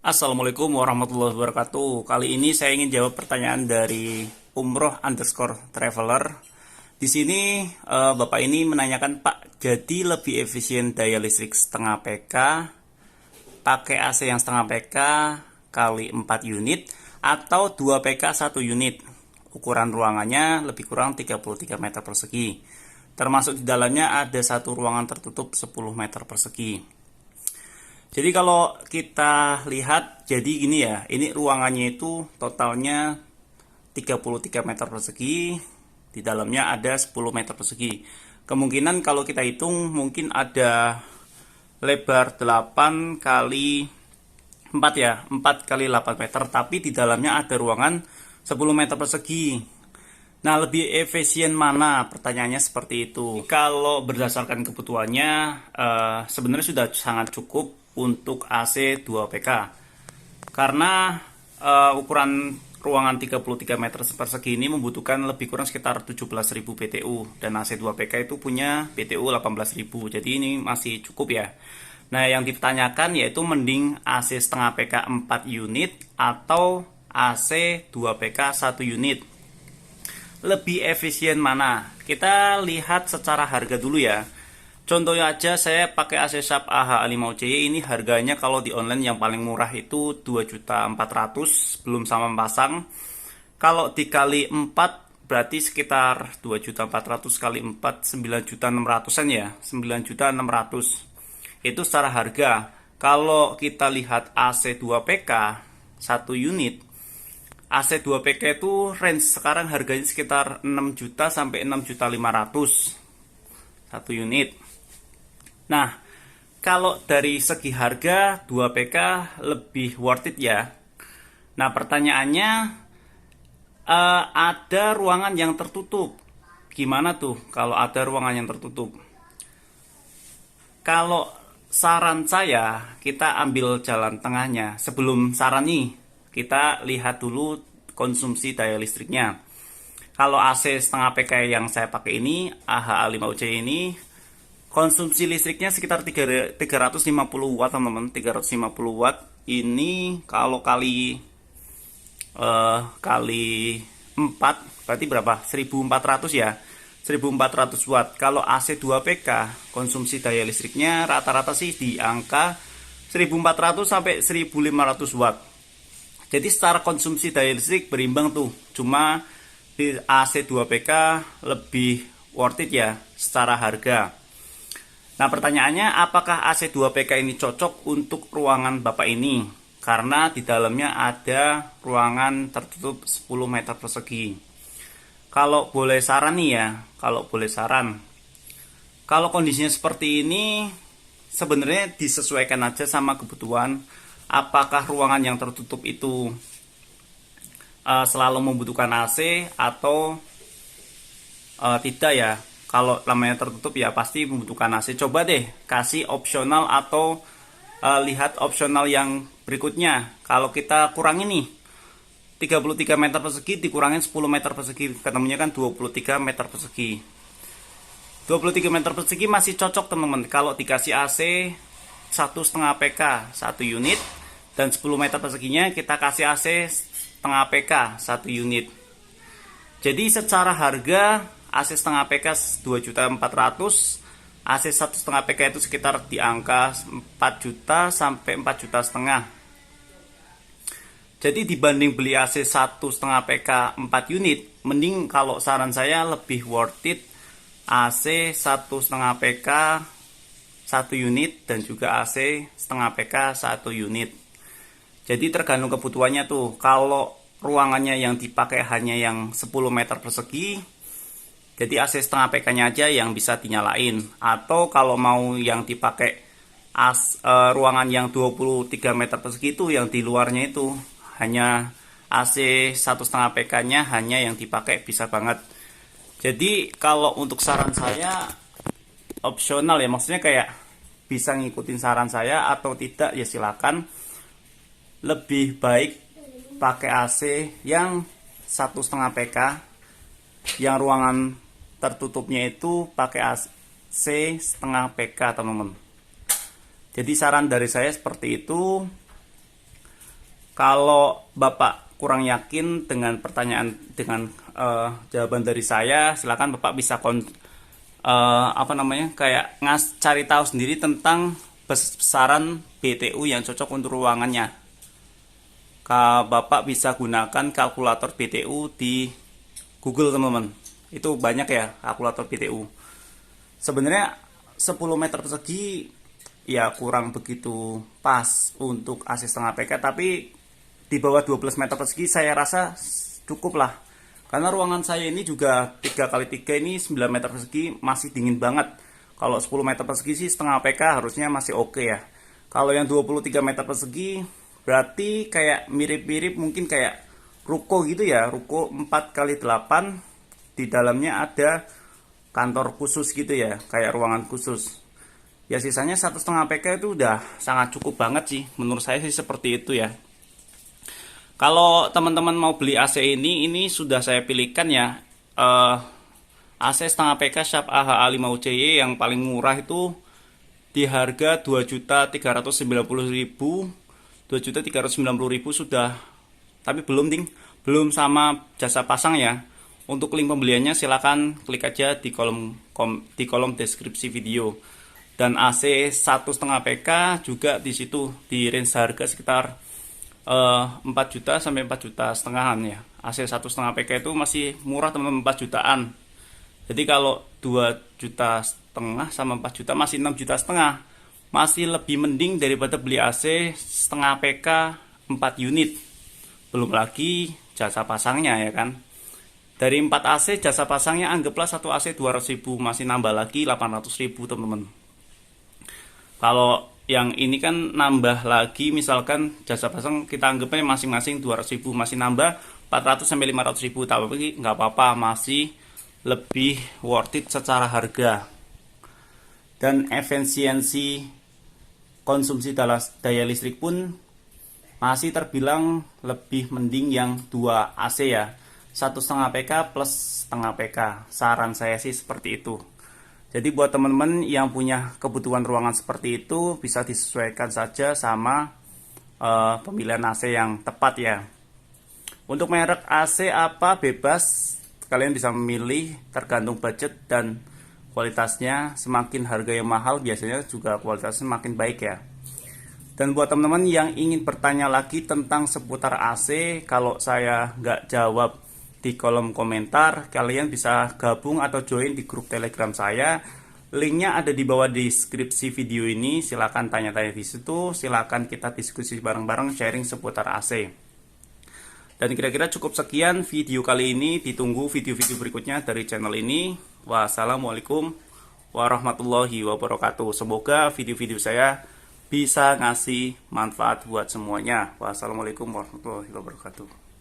Assalamualaikum warahmatullahi wabarakatuh. Kali ini saya ingin jawab pertanyaan dari umroh_traveler. Di sini Bapak ini menanyakan, Pak, jadi lebih efisien daya listrik setengah PK, pakai AC yang setengah PK kali 4 unit, atau 2 PK 1 unit. Ukuran ruangannya lebih kurang 33 meter persegi. Termasuk di dalamnya ada satu ruangan tertutup 10 meter persegi. Jadi kalau kita lihat, jadi gini ya, ini ruangannya itu totalnya 33 meter persegi, di dalamnya ada 10 meter persegi. Kemungkinan kalau kita hitung mungkin ada lebar 8 kali 4 ya, 4 kali 8 meter, tapi di dalamnya ada ruangan 10 meter persegi. Nah, lebih efisien mana? Pertanyaannya seperti itu. Kalau berdasarkan kebutuhannya, sebenarnya sudah sangat cukup untuk AC 2 PK. Karena ukuran ruangan 33 meter persegi ini membutuhkan lebih kurang sekitar 17.000 BTU. Dan AC 2 PK itu punya BTU 18.000. Jadi ini masih cukup ya. Nah, yang ditanyakan yaitu mending AC setengah PK 4 unit atau AC 2 PK 1 unit. Lebih efisien mana? Kita lihat secara harga dulu ya. Contohnya aja saya pakai AC Sharp AH5CY, ini harganya kalau di online yang paling murah itu 2.400.000 belum sama pasang. Kalau dikali 4 berarti sekitar 2.400.000 kali 4 9.600.000-an ya. 9.600.000. Itu secara harga. Kalau kita lihat AC 2 PK 1 unit, AC 2 PK itu range sekarang harganya sekitar 6 juta sampai 6.500.000 satu unit. Nah, kalau dari segi harga 2 PK lebih worth it ya. Nah, pertanyaannya ada ruangan yang tertutup. Gimana tuh kalau ada ruangan yang tertutup? Kalau saran saya, kita ambil jalan tengahnya. Sebelum saran nih, kita lihat dulu konsumsi daya listriknya. Kalau AC setengah PK yang saya pakai ini, AH5C ini, konsumsi listriknya sekitar 350 watt teman-teman. 350 watt ini kalau kali 4 berarti berapa? 1400 ya. 1400 watt. Kalau AC 2 PK konsumsi daya listriknya rata-rata sih di angka 1400 sampai 1500 watt. Jadi secara konsumsi daya listrik berimbang tuh. Cuma di AC 2 PK lebih worth it ya secara harga. Nah, pertanyaannya apakah AC 2 PK ini cocok untuk ruangan Bapak ini? Karena di dalamnya ada ruangan tertutup 10 meter persegi. Kalau boleh saran nih ya, kalau boleh saran. Kalau kondisinya seperti ini, sebenarnya disesuaikan aja sama kebutuhan. Apakah ruangan yang tertutup itu selalu membutuhkan AC atau tidak ya? Kalau lamanya tertutup ya pasti membutuhkan AC. Coba deh kasih opsional atau lihat opsional yang berikutnya. Kalau kita kurangi nih 33 meter persegi dikurangin 10 meter persegi, ketemunya kan 23 meter persegi. 23 meter persegi masih cocok teman-teman. Kalau dikasih AC 1,5 PK 1 unit dan 10 meter perseginya kita kasih AC setengah PK 1 unit. Jadi secara harga AC setengah PK 2.400.000, AC 1,5 PK itu sekitar di angka 4 juta sampai 4 juta setengah. Jadi dibanding beli AC 1,5 PK 4 unit, mending kalau saran saya lebih worth it AC 1,5 PK 1 unit dan juga AC setengah PK 1 unit. Jadi tergantung kebutuhannya tuh. Kalau ruangannya yang dipakai hanya yang 10 meter persegi, jadi AC setengah PK-nya aja yang bisa dinyalain. Atau kalau mau yang dipakai ruangan yang 23 meter persegi itu, yang di luarnya itu hanya AC 1,5 PK-nya hanya yang dipakai, bisa banget. Jadi kalau untuk saran saya opsional ya, maksudnya kayak bisa ngikutin saran saya atau tidak ya silakan. Lebih baik pakai AC yang 1,5 PK, yang ruangan tertutupnya itu pakai AC setengah PK teman-teman. Jadi saran dari saya seperti itu. Kalau Bapak kurang yakin dengan pertanyaan dengan jawaban dari saya, silakan Bapak bisa kayak cari tahu sendiri tentang besaran BTU yang cocok untuk ruangannya. Bapak bisa gunakan kalkulator BTU di Google, teman-teman. Itu banyak ya kalkulator BTU. Sebenarnya 10 meter persegi ya kurang begitu pas untuk AC setengah PK, tapi di bawah 12 meter persegi saya rasa cukup lah. Karena ruangan saya ini juga 3x3 ini 9 meter persegi masih dingin banget. Kalau 10 meter persegi sih setengah PK harusnya masih oke ya. Kalau yang 23 meter persegi berarti kayak mirip-mirip mungkin kayak ruko gitu ya. Ruko 4x8, di dalamnya ada kantor khusus gitu ya, kayak ruangan khusus. Ya sisanya 1,5 PK itu udah sangat cukup banget sih. Menurut saya sih seperti itu ya. Kalau teman-teman mau beli AC ini sudah saya pilihkan ya. AC setengah PK Sharp AHA5UCY yang paling murah itu di harga 2.390.000, 2.390.000 sudah. Tapi belum sama jasa pasang ya. Untuk link pembeliannya silakan klik aja di kolom deskripsi video. Dan AC 1,5 PK juga di situ di range harga sekitar 4 juta sampai 4 juta setengahan ya. AC 1,5 PK itu masih murah teman-teman, 4 jutaan. Jadi kalau 2 juta setengah sama 4 juta masih 6 juta setengah. Masih lebih mending daripada beli AC setengah PK 4 unit. Belum lagi jasa pasangnya ya kan. Dari 4 AC jasa pasangnya anggaplah satu AC 200.000, masih nambah lagi 800.000 teman-teman. Kalau yang ini kan nambah lagi, misalkan jasa pasang kita anggapnya masing-masing 200.000, masih nambah 400 sampai 500.000, tapi nggak apa-apa, masih lebih worth it secara harga. Dan efisiensi konsumsi daya listrik pun masih terbilang lebih mending yang 2 AC ya. 1,5 PK plus setengah PK. Saran saya sih seperti itu. Jadi buat teman-teman yang punya kebutuhan ruangan seperti itu, bisa disesuaikan saja sama pemilihan AC yang tepat ya. Untuk merek AC apa bebas, kalian bisa memilih tergantung budget dan kualitasnya. Semakin harga yang mahal biasanya juga kualitasnya semakin baik ya. Dan buat teman-teman yang ingin bertanya lagi tentang seputar AC, kalau saya nggak jawab di kolom komentar, kalian bisa gabung atau join di grup Telegram saya. Linknya ada di bawah deskripsi video ini. Silahkan tanya-tanya di situ. Silahkan kita diskusi bareng-bareng, sharing seputar AC. Dan kira-kira cukup sekian video kali ini. Ditunggu video-video berikutnya dari channel ini. Wassalamualaikum warahmatullahi wabarakatuh. Semoga video-video saya bisa ngasih manfaat buat semuanya. Wassalamualaikum warahmatullahi wabarakatuh.